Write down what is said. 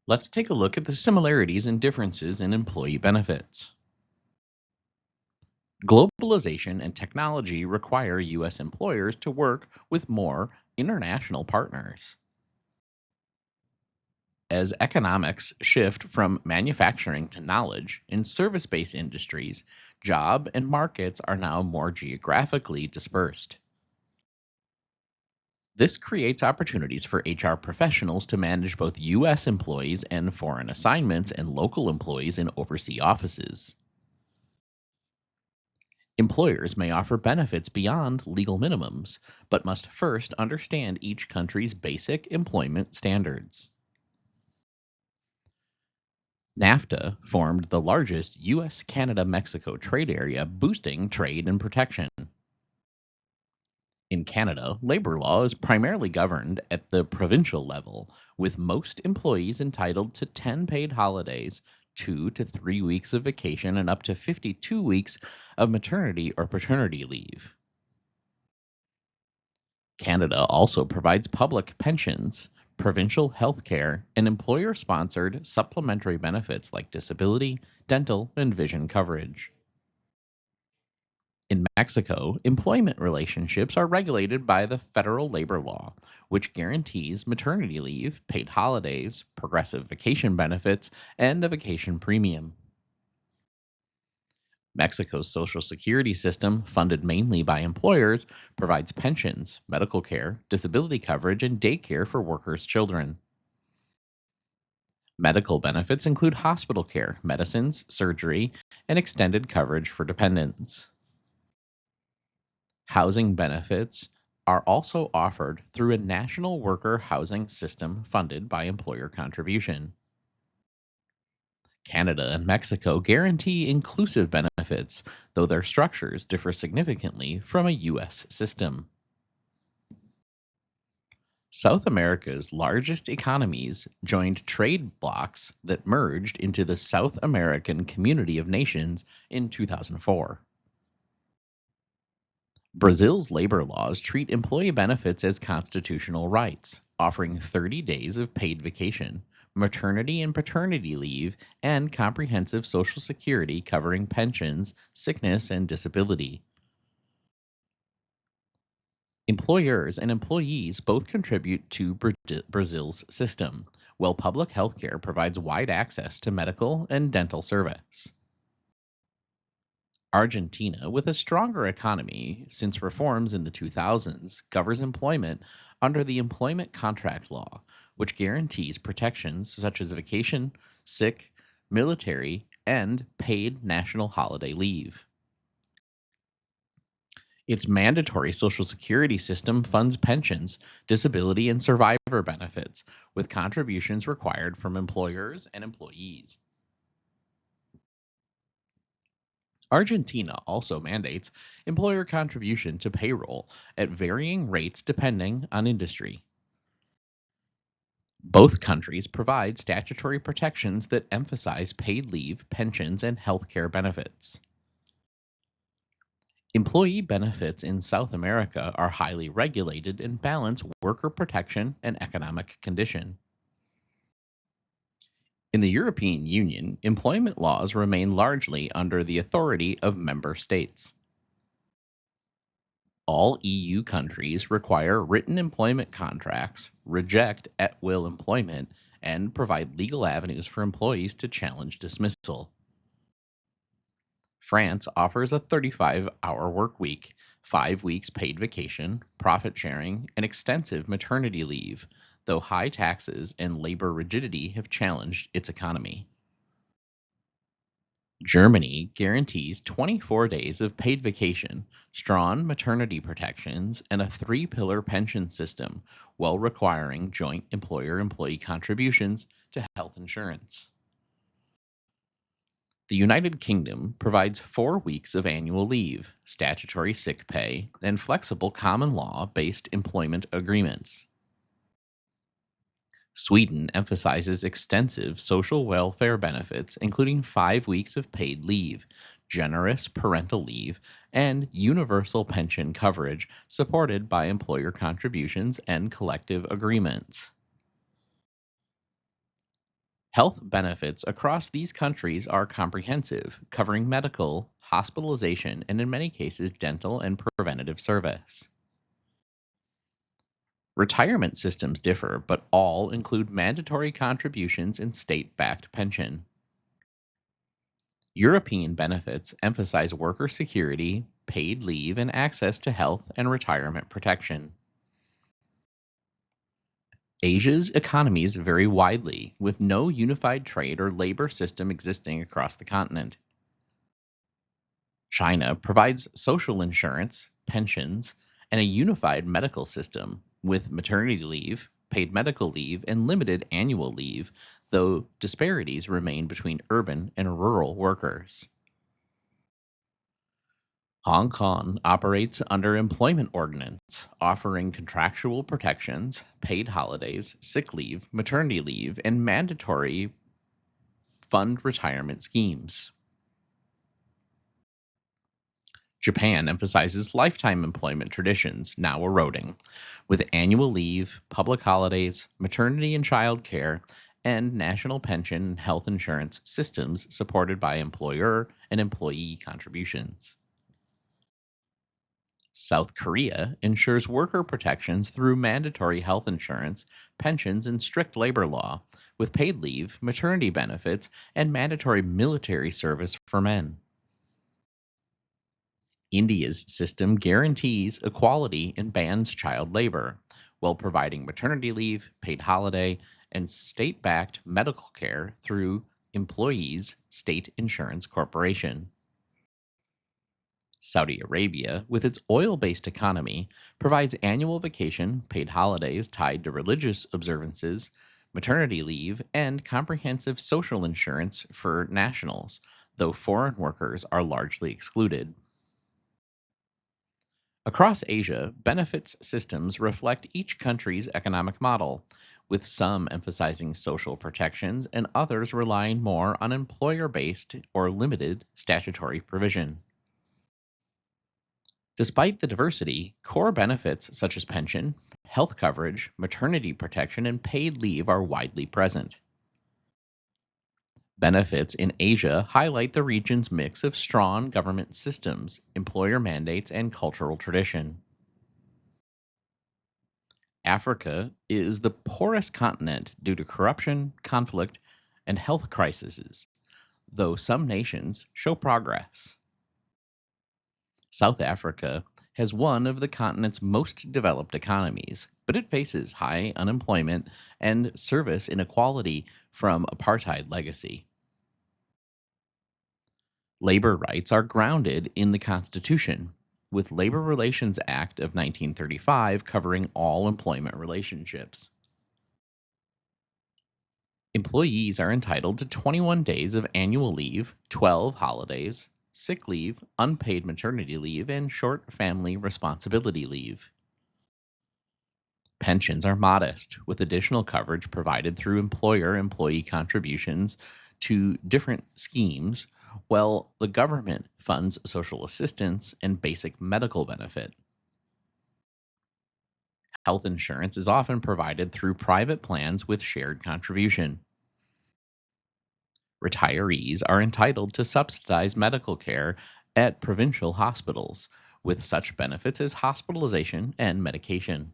Let's take a look at the similarities and differences in employee benefits. Globalization and technology require U.S. employers to work with more international partners. As economics shift from manufacturing to knowledge in service based industries, job and markets are now more geographically dispersed. This creates opportunities for HR professionals to manage both U.S. employees and foreign assignments and local employees in overseas offices. Employers may offer benefits beyond legal minimums, but must first understand each country's basic employment standards. NAFTA formed the largest US Canada Mexico trade area, boosting trade and protection. In Canada, labor law is primarily governed at the provincial level, with most employees entitled to 10 paid holidays, 2 to 3 weeks of vacation, and up to 52 weeks of maternity or paternity leave. Canada also provides public pensions, provincial health care, and employer sponsored supplementary benefits like disability, dental, and vision coverage. In Mexico, employment relationships are regulated by the federal labor law, which guarantees maternity leave, paid holidays, progressive vacation benefits, and a vacation premium. Mexico's social security system, funded mainly by employers, provides pensions, medical care, disability coverage, and daycare for workers' children. Medical benefits include hospital care, medicines, surgery, and extended coverage for dependents. Housing benefits are also offered through a national worker housing system funded by employer contribution. Canada and Mexico guarantee inclusive benefits, though their structures differ significantly from a U.S. system. South America's largest economies joined trade blocs that merged into the South American Community of Nations in 2004. Brazil's labor laws treat employee benefits as constitutional rights, offering 30 days of paid vacation, maternity and paternity leave, and comprehensive Social Security covering pensions, sickness, and disability. Employers and employees both contribute to Brazil's system, while public health care provides wide access to medical and dental service. Argentina, with a stronger economy since reforms in the 2000s, governs employment under the employment contract law, which guarantees protections such as vacation, sick, military, and paid national holiday leave. Its mandatory Social Security system funds pensions, disability, and survivor benefits, with contributions required from employers and employees. Argentina also mandates employer contribution to payroll at varying rates depending on industry. Both countries provide statutory protections that emphasize paid leave, pensions, and healthcare benefits. Employee benefits in South America are highly regulated and balance worker protection and economic condition. In the European Union, employment laws remain largely under the authority of member states. All EU countries require written employment contracts, reject at will employment, and provide legal avenues for employees to challenge dismissal. France offers a 35-hour work week, 5 weeks paid vacation, profit sharing, and extensive maternity leave, though high taxes and labor rigidity have challenged its economy. Germany guarantees 24 days of paid vacation, strong maternity protections, and a three-pillar pension system, while requiring joint employer-employee contributions to health insurance. The United Kingdom provides 4 weeks of annual leave, statutory sick pay, and flexible common law-based employment agreements. Sweden emphasizes extensive social welfare benefits, including 5 weeks of paid leave, generous parental leave, and universal pension coverage supported by employer contributions and collective agreements. Health benefits across these countries are comprehensive, covering medical, hospitalization, and in many cases, dental and preventative service. Retirement systems differ, but all include mandatory contributions and state backed pension. European benefits emphasize worker security, paid leave, and access to health and retirement protection. Asia's economies vary widely, with no unified trade or labor system existing across the continent. China provides social insurance, pensions, and a unified medical system with maternity leave, paid medical leave, and limited annual leave, though disparities remain between urban and rural workers. Hong Kong operates under employment ordinance, offering contractual protections, paid holidays, sick leave, maternity leave, and mandatory fund retirement schemes. Japan emphasizes lifetime employment traditions, now eroding, with annual leave, public holidays, maternity and child care, and national pension and health insurance systems supported by employer and employee contributions. South Korea ensures worker protections through mandatory health insurance, pensions, and strict labor law, with paid leave, maternity benefits, and mandatory military service for men. India's system guarantees equality and bans child labor, while providing maternity leave, paid holiday, and state backed medical care through Employees State Insurance Corporation. Saudi Arabia, with its oil based economy, provides annual vacation, paid holidays tied to religious observances, maternity leave, and comprehensive social insurance for nationals, though foreign workers are largely excluded. Across Asia, benefits systems reflect each country's economic model, with some emphasizing social protections and others relying more on employer based or limited statutory provision. Despite the diversity, core benefits such as pension, health coverage, maternity protection, and paid leave are widely present. Benefits in Asia highlight the region's mix of strong government systems, employer mandates, and cultural tradition. Africa is the poorest continent due to corruption, conflict, and health crises, though some nations show progress. South Africa has one of the continent's most developed economies, but it faces high unemployment and service inequality from apartheid legacy. Labor rights are grounded in the Constitution, with Labor Relations Act of 1935 covering all employment relationships. Employees are entitled to 21 days of annual leave, 12 holidays, sick leave, unpaid maternity leave, and short family responsibility leave. Pensions are modest, with additional coverage provided through employer employee contributions to different schemes, while the government funds social assistance and basic medical benefit. Health insurance is often provided through private plans with shared contribution. Retirees are entitled to subsidized medical care at provincial hospitals, with such benefits as hospitalization and medication.